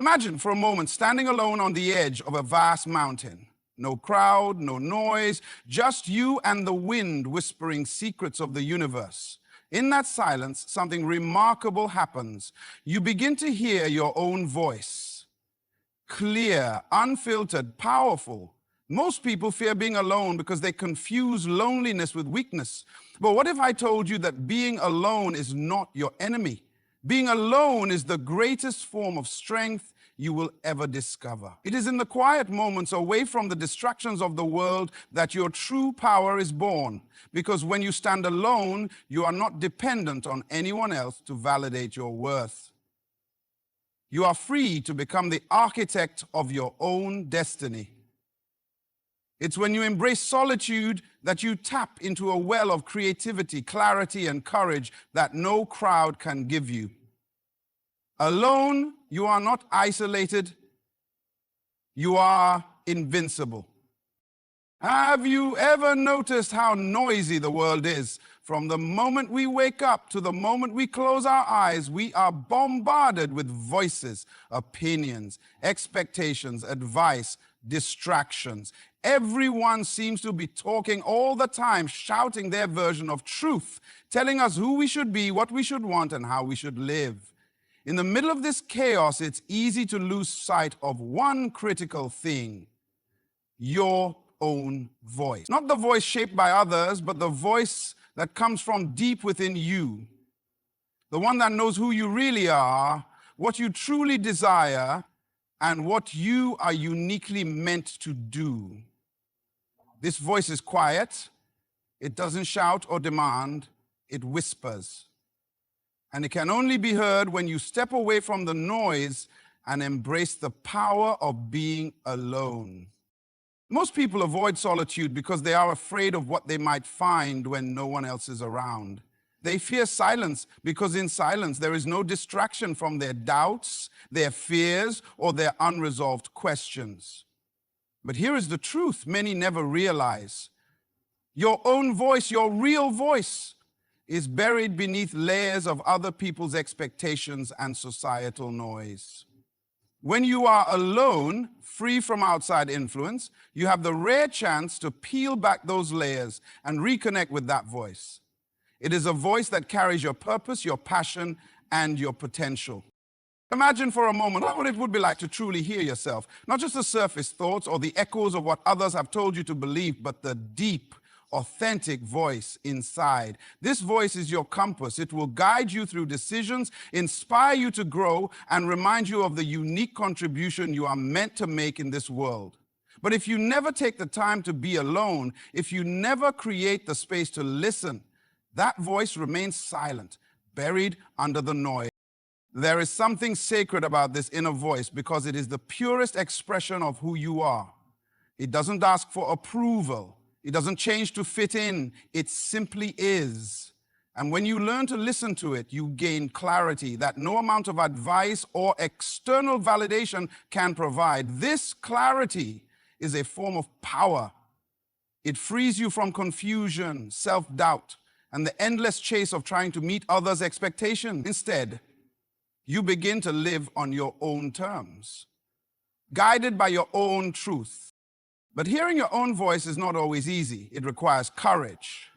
Imagine for a moment standing alone on the edge of a vast mountain. No crowd, no noise, just you and the wind whispering secrets of the universe. In that silence, something remarkable happens. You begin to hear your own voice. Clear, unfiltered, powerful. Most people fear being alone because they confuse loneliness with weakness. But what if I told you that being alone is not your enemy? Being alone is the greatest form of strength you will ever discover. It is in the quiet moments away from the distractions of the world that your true power is born. Because when you stand alone, you are not dependent on anyone else to validate your worth. You are free to become the architect of your own destiny. It's when you embrace solitude that you tap into a well of creativity, clarity, and courage that no crowd can give you. Alone, you are not isolated. You are invincible. Have you ever noticed how noisy the world is? From the moment we wake up to the moment we close our eyes, we are bombarded with voices, opinions, expectations, advice, distractions. Everyone seems to be talking all the time, shouting their version of truth, telling us who we should be, what we should want, and how we should live. In the middle of this chaos, it's easy to lose sight of one critical thing: your own voice. Not the voice shaped by others, but the voice that comes from deep within you. The one that knows who you really are, what you truly desire, and what you are uniquely meant to do. This voice is quiet. It doesn't shout or demand. It whispers. And it can only be heard when you step away from the noise and embrace the power of being alone. Most people avoid solitude because they are afraid of what they might find when no one else is around. They fear silence because in silence there is no distraction from their doubts, their fears, or their unresolved questions. But here is the truth many never realize. Your own voice, your real voice, is buried beneath layers of other people's expectations and societal noise. When you are alone, free from outside influence, you have the rare chance to peel back those layers and reconnect with that voice. It is a voice that carries your purpose, your passion, and your potential. Imagine for a moment what it would be like to truly hear yourself. Not just the surface thoughts or the echoes of what others have told you to believe, but the deep, authentic voice inside. This voice is your compass. It will guide you through decisions, inspire you to grow, and remind you of the unique contribution you are meant to make in this world. But if you never take the time to be alone, if you never create the space to listen, that voice remains silent, buried under the noise. There is something sacred about this inner voice because it is the purest expression of who you are. It doesn't ask for approval. It doesn't change to fit in. It simply is. And when you learn to listen to it, you gain clarity that no amount of advice or external validation can provide. This clarity is a form of power. It frees you from confusion, self-doubt, and the endless chase of trying to meet others' expectations. Instead, you begin to live on your own terms, guided by your own truth. But hearing your own voice is not always easy. It requires courage.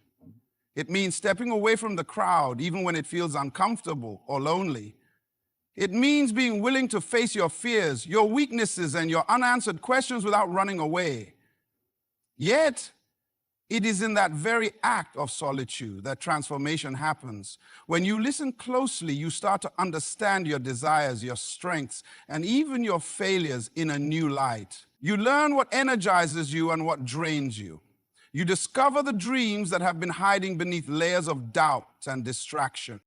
It means stepping away from the crowd, even when it feels uncomfortable or lonely. It means being willing to face your fears, your weaknesses, and your unanswered questions without running away. Yet, it is in that very act of solitude that transformation happens. When you listen closely, you start to understand your desires, your strengths, and even your failures in a new light. You learn what energizes you and what drains you. You discover the dreams that have been hiding beneath layers of doubt and distraction.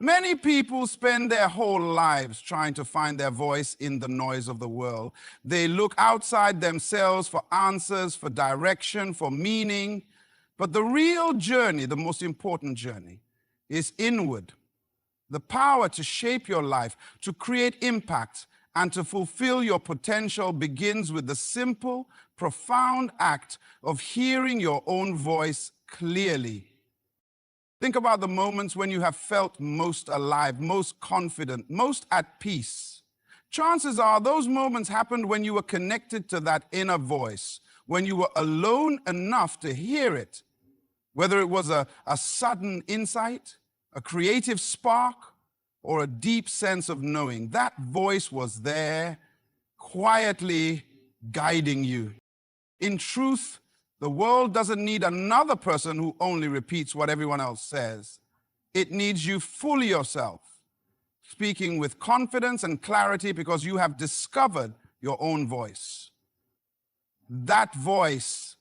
Many people spend their whole lives trying to find their voice in the noise of the world. They look outside themselves for answers, for direction, for meaning. But the real journey, the most important journey, is inward. The power to shape your life, to create impact, and to fulfill your potential begins with the simple, profound act of hearing your own voice clearly. Think about the moments when you have felt most alive, most confident, most at peace. Chances are those moments happened when you were connected to that inner voice, when you were alone enough to hear it, whether it was a sudden insight, a creative spark, or a deep sense of knowing. That voice was there, quietly guiding you. In truth, the world doesn't need another person who only repeats what everyone else says. It needs you fully yourself, speaking with confidence and clarity because you have discovered your own voice. That voice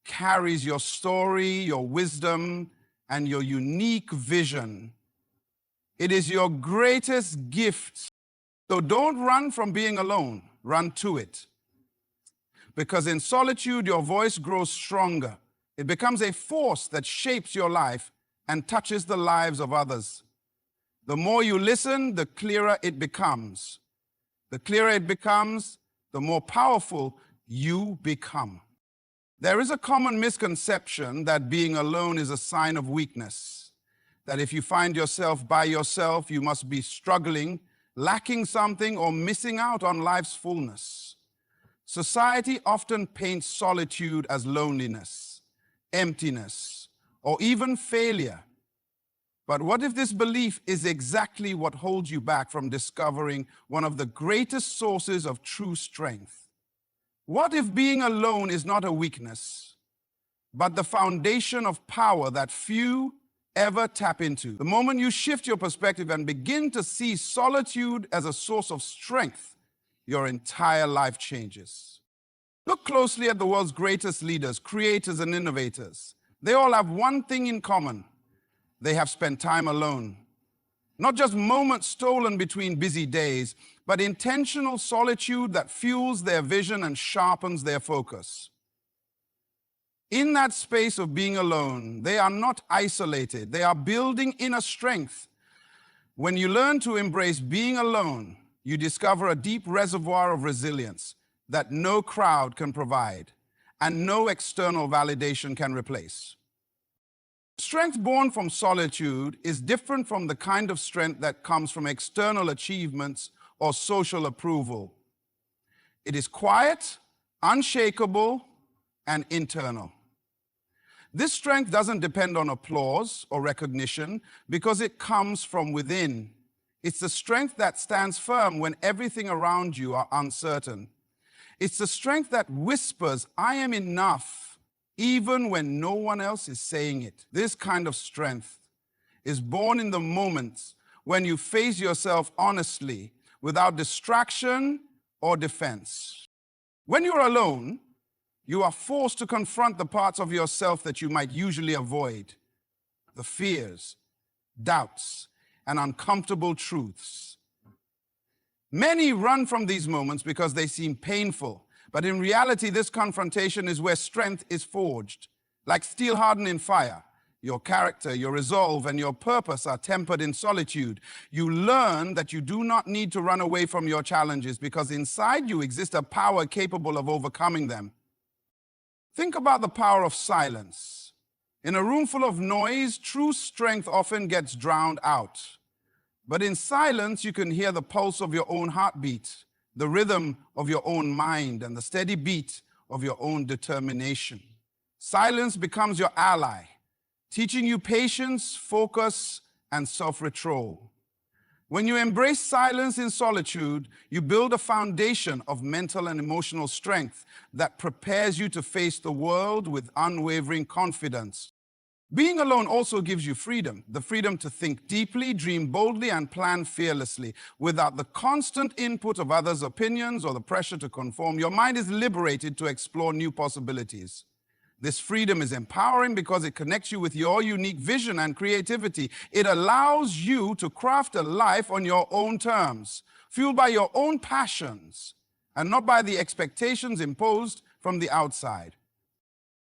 carries your story, your wisdom, and your unique vision. It is your greatest gift. So don't run from being alone, run to it. Because in solitude, your voice grows stronger. It becomes a force that shapes your life and touches the lives of others. The more you listen, the clearer it becomes. The clearer it becomes, the more powerful you become. There is a common misconception that being alone is a sign of weakness, that if you find yourself by yourself, you must be struggling, lacking something, or missing out on life's fullness. Society often paints solitude as loneliness, emptiness, or even failure. But what if this belief is exactly what holds you back from discovering one of the greatest sources of true strength? What if being alone is not a weakness, but the foundation of power that few ever tap into? The moment you shift your perspective and begin to see solitude as a source of strength, your entire life changes. Look closely at the world's greatest leaders, creators, and innovators. They all have one thing in common. They have spent time alone. Not just moments stolen between busy days, but intentional solitude that fuels their vision and sharpens their focus. In that space of being alone, they are not isolated. They are building inner strength. When you learn to embrace being alone, you discover a deep reservoir of resilience that no crowd can provide and no external validation can replace. Strength born from solitude is different from the kind of strength that comes from external achievements or social approval. It is quiet, unshakable, and internal. This strength doesn't depend on applause or recognition because it comes from within. It's the strength that stands firm when everything around you are uncertain. It's the strength that whispers, "I am enough," even when no one else is saying it. This kind of strength is born in the moments when you face yourself honestly, without distraction or defense. When you're alone, you are forced to confront the parts of yourself that you might usually avoid, the fears, doubts, and uncomfortable truths. Many run from these moments because they seem painful, but in reality, this confrontation is where strength is forged. Like steel hardened in fire, your character, your resolve, and your purpose are tempered in solitude. You learn that you do not need to run away from your challenges because inside you exists a power capable of overcoming them. Think about the power of silence. In a room full of noise, true strength often gets drowned out. But in silence, you can hear the pulse of your own heartbeat, the rhythm of your own mind, and the steady beat of your own determination. Silence becomes your ally, teaching you patience, focus, and self-control. When you embrace silence in solitude, you build a foundation of mental and emotional strength that prepares you to face the world with unwavering confidence. Being alone also gives you freedom, the freedom to think deeply, dream boldly, and plan fearlessly without the constant input of others' opinions or the pressure to conform. Your mind is liberated to explore new possibilities. This freedom is empowering because it connects you with your unique vision and creativity. It allows you to craft a life on your own terms, fueled by your own passions, and not by the expectations imposed from the outside.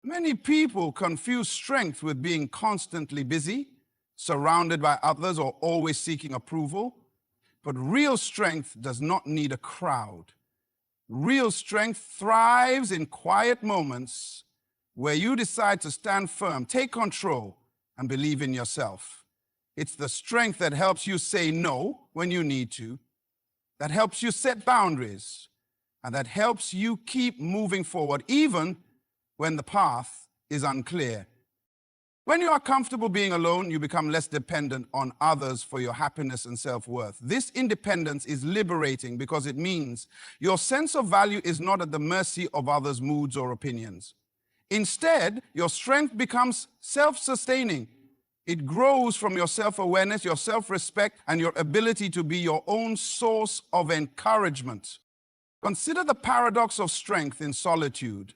Many people confuse strength with being constantly busy, surrounded by others, or always seeking approval. But real strength does not need a crowd. Real strength thrives in quiet moments where you decide to stand firm, take control, and believe in yourself. It's the strength that helps you say no when you need to, that helps you set boundaries, and that helps you keep moving forward even when the path is unclear. When you are comfortable being alone, you become less dependent on others for your happiness and self-worth. This independence is liberating because it means your sense of value is not at the mercy of others' moods or opinions. Instead, your strength becomes self-sustaining. It grows from your self-awareness, your self-respect, and your ability to be your own source of encouragement. Consider the paradox of strength in solitude.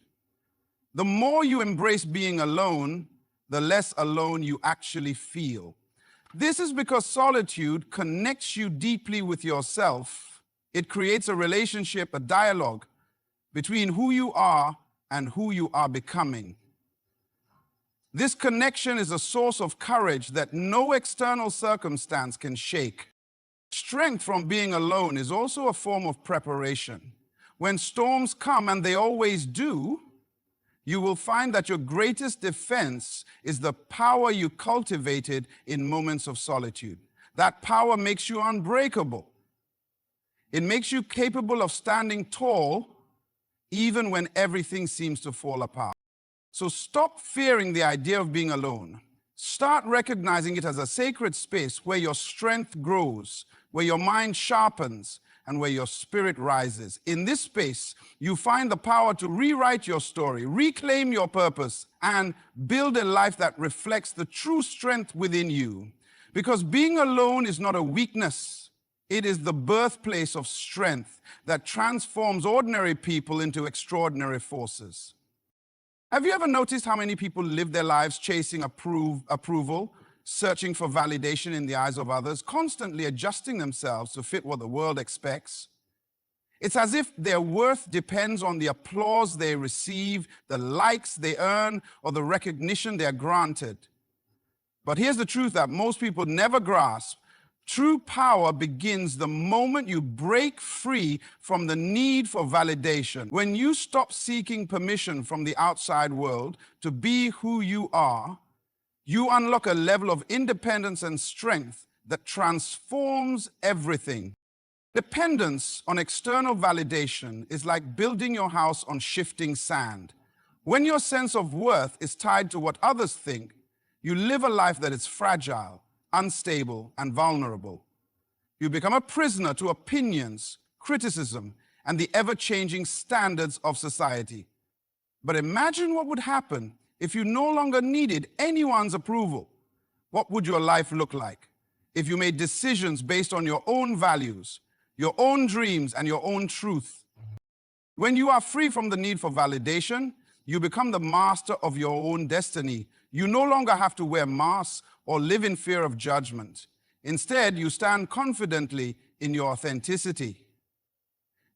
The more you embrace being alone, the less alone you actually feel. This is because solitude connects you deeply with yourself. It creates a relationship, a dialogue between who you are and who you are becoming. This connection is a source of courage that no external circumstance can shake. Strength from being alone is also a form of preparation. When storms come, and they always do, you will find that your greatest defense is the power you cultivated in moments of solitude. That power makes you unbreakable. It makes you capable of standing tall even when everything seems to fall apart. So stop fearing the idea of being alone. Start recognizing it as a sacred space where your strength grows, where your mind sharpens, and where your spirit rises. In this space, you find the power to rewrite your story, reclaim your purpose, and build a life that reflects the true strength within you. Because being alone is not a weakness. It is the birthplace of strength that transforms ordinary people into extraordinary forces. Have you ever noticed how many people live their lives chasing approval, searching for validation in the eyes of others, constantly adjusting themselves to fit what the world expects? It's as if their worth depends on the applause they receive, the likes they earn, or the recognition they are granted. But here's the truth that most people never grasp. True power begins the moment you break free from the need for validation. When you stop seeking permission from the outside world to be who you are, you unlock a level of independence and strength that transforms everything. Dependence on external validation is like building your house on shifting sand. When your sense of worth is tied to what others think, you live a life that is fragile, unstable, and vulnerable. You become a prisoner to opinions, criticism, and the ever-changing standards of society. But imagine what would happen if you no longer needed anyone's approval. What would your life look like if you made decisions based on your own values, your own dreams, and your own truth? When you are free from the need for validation, you become the master of your own destiny. You no longer have to wear masks or live in fear of judgment. Instead, you stand confidently in your authenticity.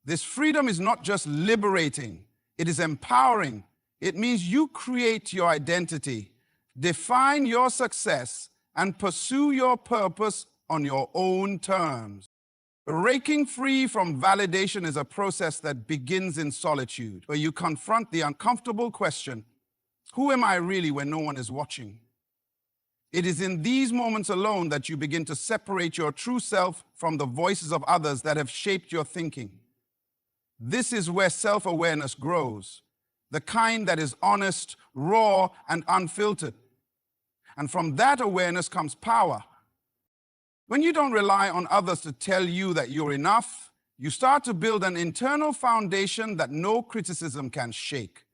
This freedom is not just liberating, it is empowering. It means you create your identity, define your success, and pursue your purpose on your own terms. Breaking free from validation is a process that begins in solitude, where you confront the uncomfortable question, who am I really when no one is watching? It is in these moments alone that you begin to separate your true self from the voices of others that have shaped your thinking. This is where self-awareness grows, the kind that is honest, raw, and unfiltered. And from that awareness comes power. When you don't rely on others to tell you that you're enough, you start to build an internal foundation that no criticism can shake.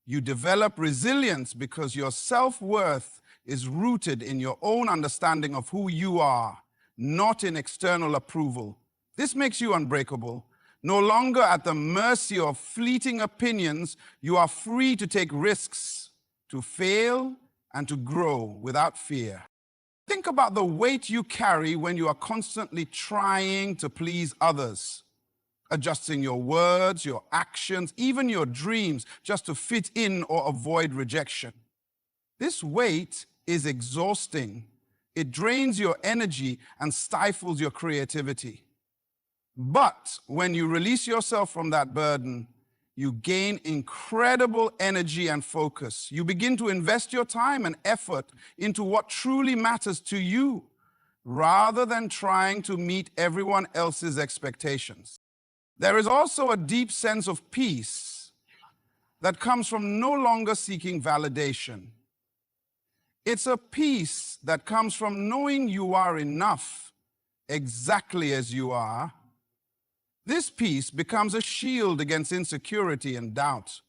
You develop resilience because your self-worth is rooted in your own understanding of who you are, not in external approval. This makes you unbreakable. No longer at the mercy of fleeting opinions, you are free to take risks, to fail, and to grow without fear. Think about the weight you carry when you are constantly trying to please others, adjusting your words, your actions, even your dreams, just to fit in or avoid rejection. This weight is exhausting. It drains your energy and stifles your creativity. But when you release yourself from that burden, you gain incredible energy and focus. You begin to invest your time and effort into what truly matters to you. rather than trying to meet everyone else's expectations. There is also a deep sense of peace that comes from no longer seeking validation. It's a peace that comes from knowing you are enough exactly as you are. This peace becomes a shield against insecurity and doubt.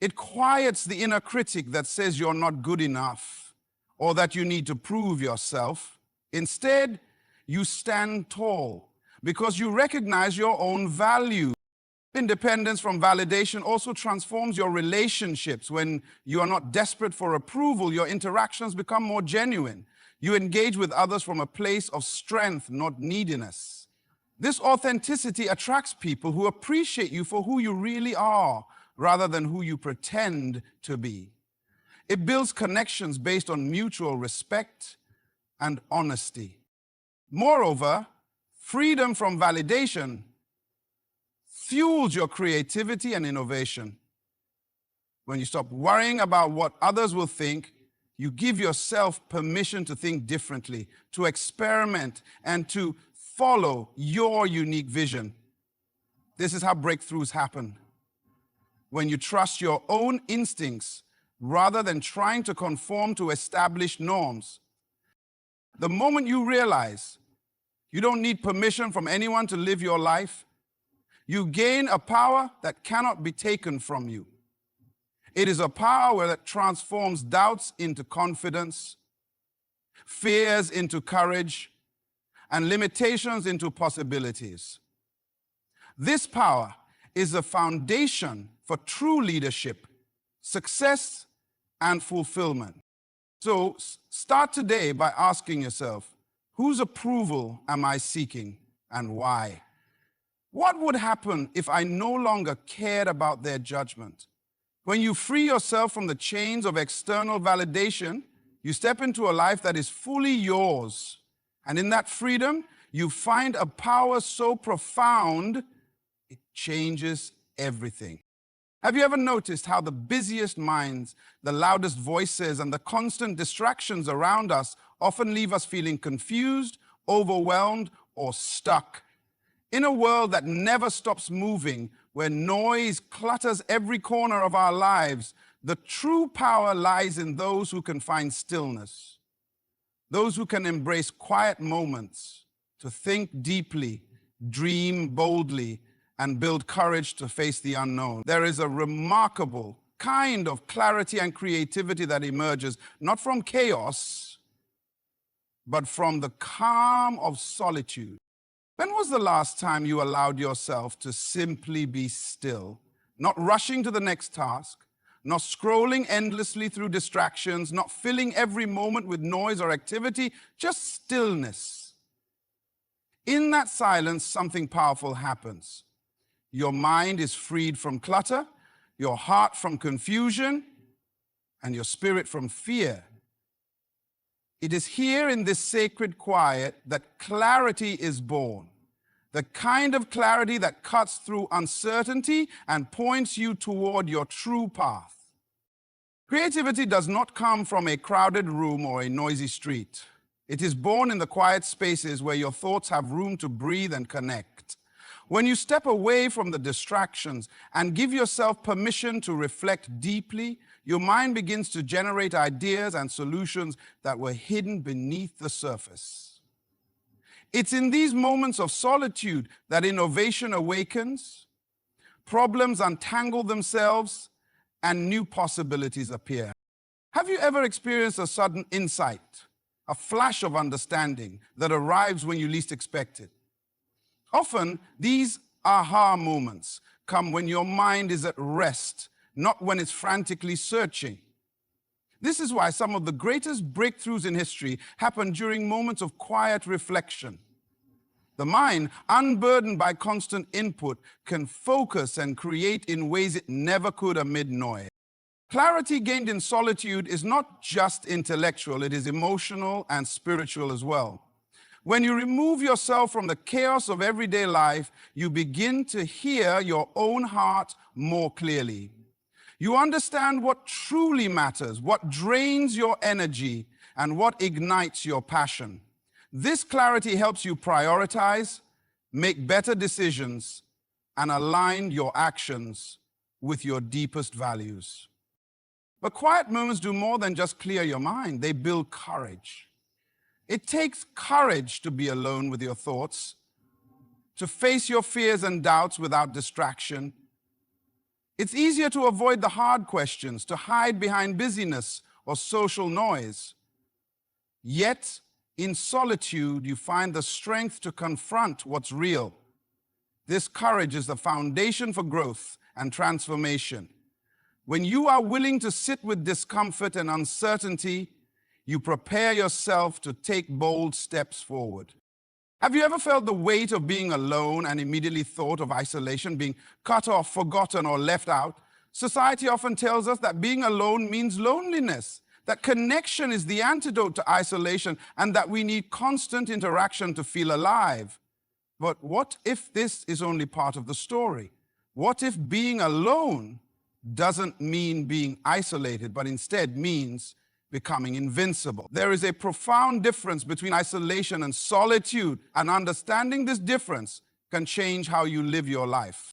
It quiets the inner critic that says you're not good enough or that you need to prove yourself. Instead, you stand tall because you recognize your own value. Independence from validation also transforms your relationships. When you are not desperate for approval, your interactions become more genuine. You engage with others from a place of strength, not neediness. This authenticity attracts people who appreciate you for who you really are, rather than who you pretend to be. It builds connections based on mutual respect and honesty. Moreover, freedom from validation fuels your creativity and innovation. When you stop worrying about what others will think, you give yourself permission to think differently, to experiment, and to follow your unique vision. This is how breakthroughs happen. When you trust your own instincts rather than trying to conform to established norms. The moment you realize you don't need permission from anyone to live your life, you gain a power that cannot be taken from you. It is a power that transforms doubts into confidence, fears into courage, and limitations into possibilities. This power is the foundation for true leadership, success, and fulfillment. So start today by asking yourself, whose approval am I seeking and why? What would happen if I no longer cared about their judgment? When you free yourself from the chains of external validation, you step into a life that is fully yours. And in that freedom, you find a power so profound, it changes everything. Have you ever noticed how the busiest minds, the loudest voices, and the constant distractions around us often leave us feeling confused, overwhelmed, or stuck? In a world that never stops moving, where noise clutters every corner of our lives, the true power lies in those who can find stillness, those who can embrace quiet moments, to think deeply, dream boldly, and build courage to face the unknown. There is a remarkable kind of clarity and creativity that emerges, not from chaos, but from the calm of solitude. When was the last time you allowed yourself to simply be still, not rushing to the next task, not scrolling endlessly through distractions, not filling every moment with noise or activity, just stillness? In that silence, something powerful happens. Your mind is freed from clutter, your heart from confusion, and your spirit from fear. It is here in this sacred quiet that clarity is born. The kind of clarity that cuts through uncertainty and points you toward your true path. Creativity does not come from a crowded room or a noisy street. It is born in the quiet spaces where your thoughts have room to breathe and connect. When you step away from the distractions and give yourself permission to reflect deeply, your mind begins to generate ideas and solutions that were hidden beneath the surface. It's in these moments of solitude that innovation awakens, problems untangle themselves, and new possibilities appear. Have you ever experienced a sudden insight, a flash of understanding that arrives when you least expect it? Often, these aha moments come when your mind is at rest, not when it's frantically searching. This is why some of the greatest breakthroughs in history happen during moments of quiet reflection. The mind, unburdened by constant input, can focus and create in ways it never could amid noise. Clarity gained in solitude is not just intellectual, it is emotional and spiritual as well. When you remove yourself from the chaos of everyday life, you begin to hear your own heart more clearly. You understand what truly matters, what drains your energy, and what ignites your passion. This clarity helps you prioritize, make better decisions, and align your actions with your deepest values. But quiet moments do more than just clear your mind. They build courage. It takes courage to be alone with your thoughts, to face your fears and doubts without distraction. It's easier to avoid the hard questions, to hide behind busyness or social noise. Yet, in solitude, you find the strength to confront what's real. This courage is the foundation for growth and transformation. When you are willing to sit with discomfort and uncertainty, you prepare yourself to take bold steps forward. Have you ever felt the weight of being alone and immediately thought of isolation, being cut off, forgotten, or left out? Society often tells us that being alone means loneliness, that connection is the antidote to isolation, and that we need constant interaction to feel alive. But what if this is only part of the story? What if being alone doesn't mean being isolated, but instead means becoming invincible? There is a profound difference between isolation and solitude, and understanding this difference can change how you live your life.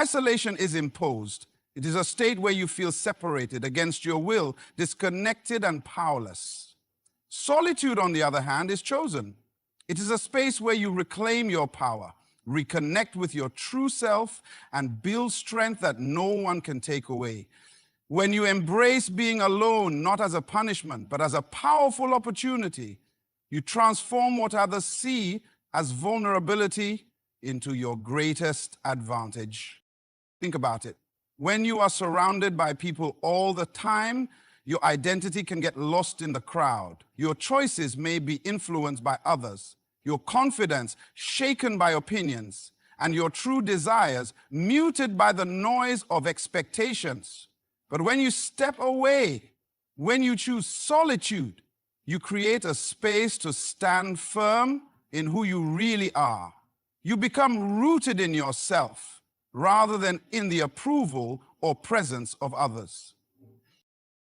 Isolation is imposed. It is a state where you feel separated against your will, disconnected and powerless. Solitude, on the other hand, is chosen. It is a space where you reclaim your power, reconnect with your true self, and build strength that no one can take away. When you embrace being alone, not as a punishment, but as a powerful opportunity, you transform what others see as vulnerability into your greatest advantage. Think about it. When you are surrounded by people all the time, your identity can get lost in the crowd. Your choices may be influenced by others, your confidence shaken by opinions, and your true desires muted by the noise of expectations. But when you step away, when you choose solitude, you create a space to stand firm in who you really are. You become rooted in yourself rather than in the approval or presence of others.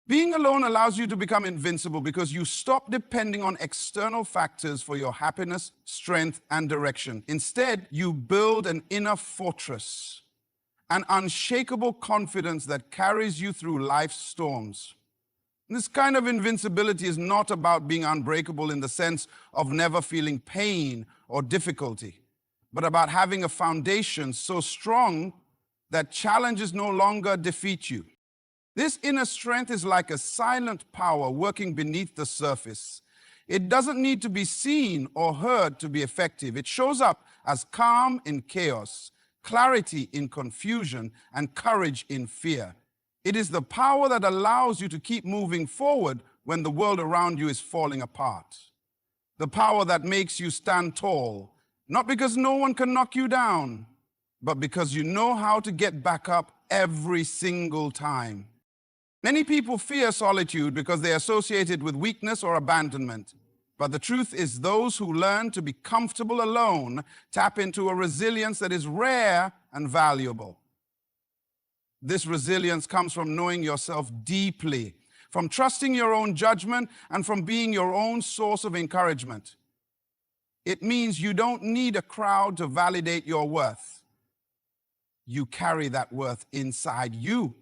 Being alone allows you to become invincible because you stop depending on external factors for your happiness, strength, and direction. Instead, you build an inner fortress, an unshakable confidence that carries you through life's storms. This kind of invincibility is not about being unbreakable in the sense of never feeling pain or difficulty, but about having a foundation so strong that challenges no longer defeat you. This inner strength is like a silent power working beneath the surface. It doesn't need to be seen or heard to be effective. It shows up as calm in chaos, clarity in confusion, and courage in fear. It is the power that allows you to keep moving forward when the world around you is falling apart. The power that makes you stand tall, not because no one can knock you down, but because you know how to get back up every single time. Many people fear solitude because they associate it with weakness or abandonment. But the truth is, those who learn to be comfortable alone tap into a resilience that is rare and valuable. This resilience comes from knowing yourself deeply, from trusting your own judgment, and from being your own source of encouragement. It means you don't need a crowd to validate your worth. You carry that worth inside you.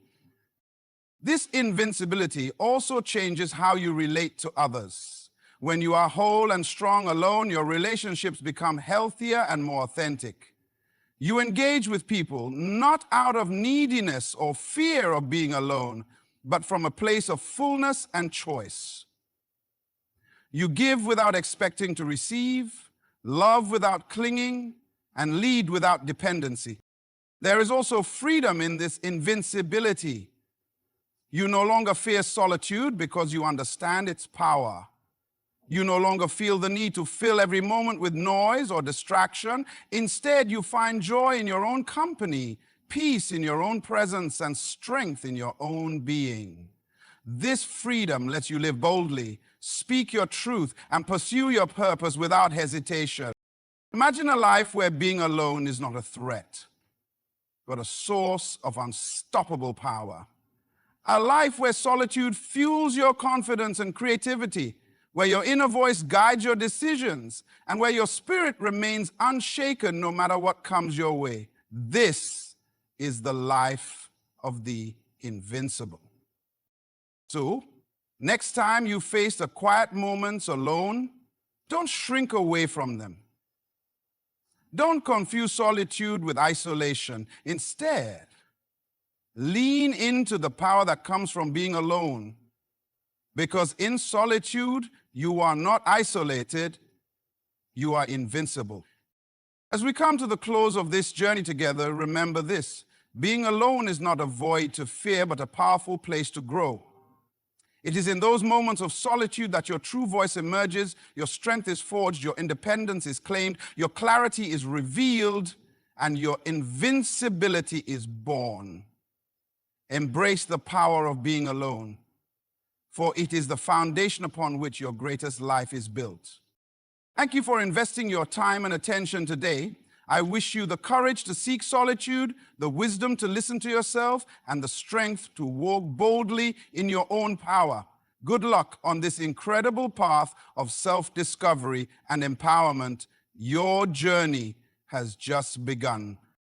This invincibility also changes how you relate to others. When you are whole and strong alone, your relationships become healthier and more authentic. You engage with people not out of neediness or fear of being alone, but from a place of fullness and choice. You give without expecting to receive, love without clinging, and lead without dependency. There is also freedom in this invincibility. You no longer fear solitude because you understand its power. You no longer feel the need to fill every moment with noise or distraction. Instead, you find joy in your own company, peace in your own presence, and strength in your own being. This freedom lets you live boldly, speak your truth, and pursue your purpose without hesitation. Imagine a life where being alone is not a threat, but a source of unstoppable power. A life where solitude fuels your confidence and creativity, where your inner voice guides your decisions, and where your spirit remains unshaken no matter what comes your way. This is the life of the invincible. So, next time you face the quiet moments alone, don't shrink away from them. Don't confuse solitude with isolation. Instead, lean into the power that comes from being alone. Because in solitude, you are not isolated, you are invincible. As we come to the close of this journey together, remember this: being alone is not a void to fear, but a powerful place to grow. It is in those moments of solitude that your true voice emerges, your strength is forged, your independence is claimed, your clarity is revealed, and your invincibility is born. Embrace the power of being alone, for it is the foundation upon which your greatest life is built. Thank you for investing your time and attention today. I wish you the courage to seek solitude, the wisdom to listen to yourself, and the strength to walk boldly in your own power. Good luck on this incredible path of self-discovery and empowerment. Your journey has just begun.